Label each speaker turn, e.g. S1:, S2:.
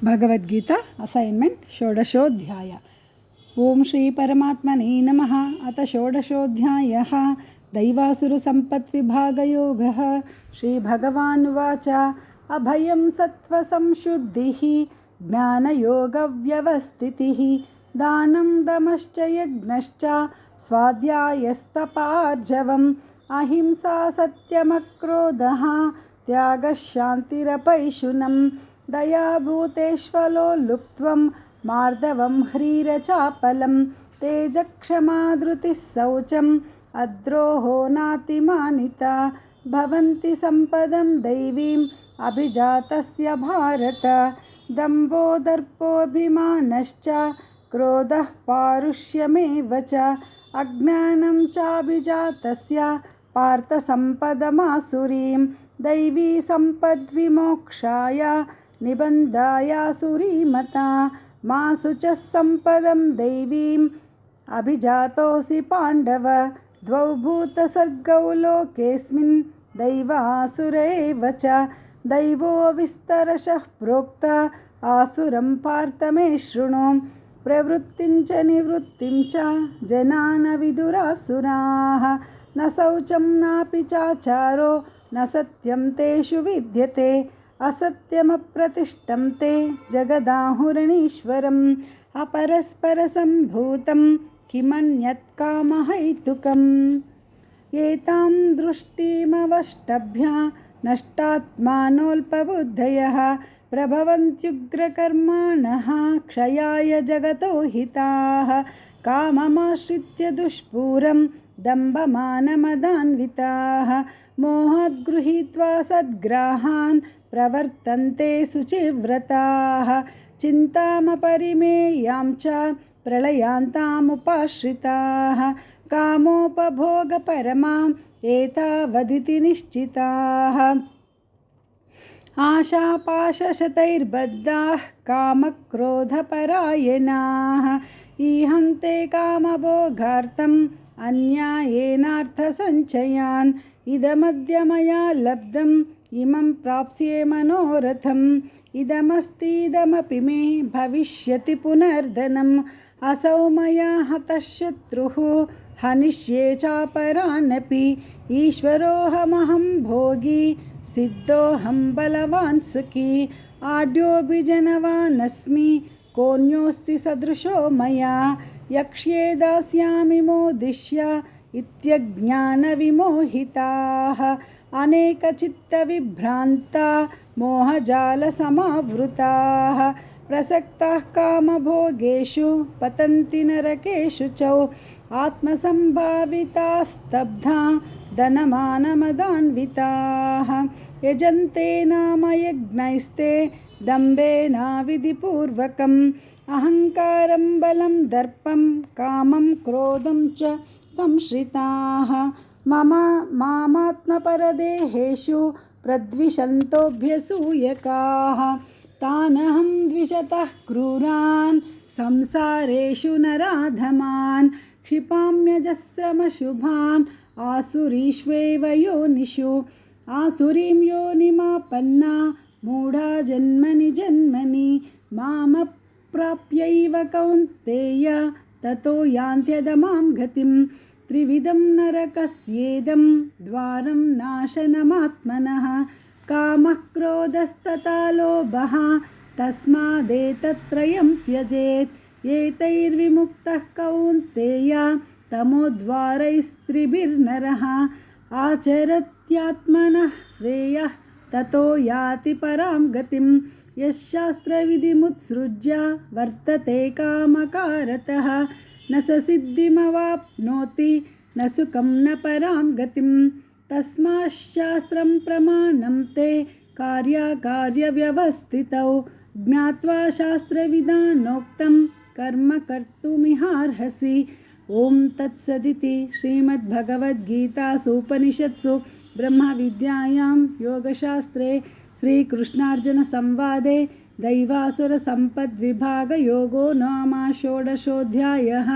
S1: Bhagavad Gita assignment षोडशोऽध्याय। ओम श्री परमात्मने नमः। अथ षोडशोऽध्यायः दैवासुरसम्पद्विभागयोगः। श्रीभगवानुवाच अभयं सत्त्वसंशुद्धिः ज्ञानयोगव्यवस्थितिः दानं दमश्च यज्ञश्च स्वाध्यायस्तपार्जवम् अहिंसा सत्यमक्रोधः त्यागः शान्तिरपैशुनम् दयाभूतेष्वलोलुप्त्वं मार्दवं ह्रीरचापलं तेजक्षमा धृतिः शौचम् अद्रोहो नातिमानिता भवन्ति सम्पदं दैवीम् अभिजातस्य भारत। दम्भो दर्पोऽभिमानश्च क्रोधः पारुष्यमेव च अज्ञानं चाभिजातस्य पार्थसम्पदमासुरीं दैवी सम्पद्विमोक्षाय निबन्धायासुरीमता मा शुचः सम्पदं दैवीम् अभिजातोऽसि पाण्डव द्वौ भूतसर्गौ लोकेऽस्मिन् दैवासुर एव च दैवो विस्तरशः प्रोक्त आसुरं पार्थ मे शृणु प्रवृत्तिं च निवृत्तिं च जना न विदुरासुराः न शौचं नापि चाचारो न सत्यं तेषु विद्यते असत्यमप्रतिष्ठं ते जगदाहुरणीश्वरम् अपरस्परसम्भूतं किमन्यत् कामहैतुकम् एतां दृष्टिमवष्टभ्य नष्टात्मानोऽल्पबुद्धयः प्रभवन्त्युग्रकर्माणः क्षयाय जगतो हिताः काममाश्रित्य दुष्पूरं दम्भमानमदान्विताः मोहात् गृहीत्वा सद्ग्राहान् प्रवर्तन्ते शुचिव्रताः चिन्तामपरिमेयां च प्रलयान्तामुपाश्रिताः कामोपभोगपरमाम् एतावदिति निश्चिताः आशापाशशतैर्बद्धाः कामक्रोधपरायणाः ईहन्ते कामभोगार्थम् अन्यायेनार्थसञ्चयान् इदमद्य मया लब्धम् इमं प्राप्स्ये मनोरथम् इदमस्तीदमपि मे भविष्यति पुनर्धनम् असौ मया हतः शत्रुः हनिष्ये चापरानपि ईश्वरोऽहमहं भोगी सिद्धोऽहं बलवान् सुखी आढ्योऽभिजनवानस्मि कोऽन्योऽस्ति सदृशो मया यक्ष्ये दास्यामि मोदिष्य इत्यज्ञानविमोहिताः अनेकचित्तविभ्रान्ता मोहजालसमावृताः प्रसक्ताः कामभोगेषु पतन्ति नरकेषु च आत्मसम्भावितास्तब्धा धनमानमदान्विताः यजन्ते नाम यज्ञैस्ते दम्भेनाविधिपूर्वकम् अहङ्कारं बलं दर्पं कामं क्रोधं च संश्रिताः मामात्मपरदेहेषु प्रद्विषन्तोऽभ्यसूयकाः तानहं द्विषतः क्रूरान् संसारेषु नराधमान् क्षिपाम्यजस्रमशुभान् आसुरीष्वेव योनिषु आसुरीं योनिमापन्ना मूढा जन्मनि जन्मनि मामप्राप्यैव कौन्तेय ततो यान्त्यधमां गतिं त्रिविधं नरकस्येदं द्वारं नाशनमात्मनः कामः क्रोधस्तथा लोभः तस्मादेतत्त्रयं त्यजेत् एतैर्विमुक्तः कौन्तेय तमोद्वारैस्त्रिभिर्नरः आचरत्यात्मनः श्रेयः ततो याति परां गतिं यशास्त्रविधिमुत्सृज्य वर्तते कामकारतः न स सिद्धिमवाप्नोति न सुखं न परां गतिं तस्माच्छास्त्रं प्रमाणं ते कार्याकार्यव्यवस्थितौ ज्ञात्वा शास्त्रविधानोक्तं कर्म कर्तुमिहार्हसि। ओम तत्सदिति श्रीमद्भगवद्गीतासूपनिषत्सु ब्रह्मविद्यायां योगशास्त्रे श्रीकृष्णार्जुनसंवादे दैवासुरसम्पद्विभागयोगो नाम षोडशोऽध्यायः।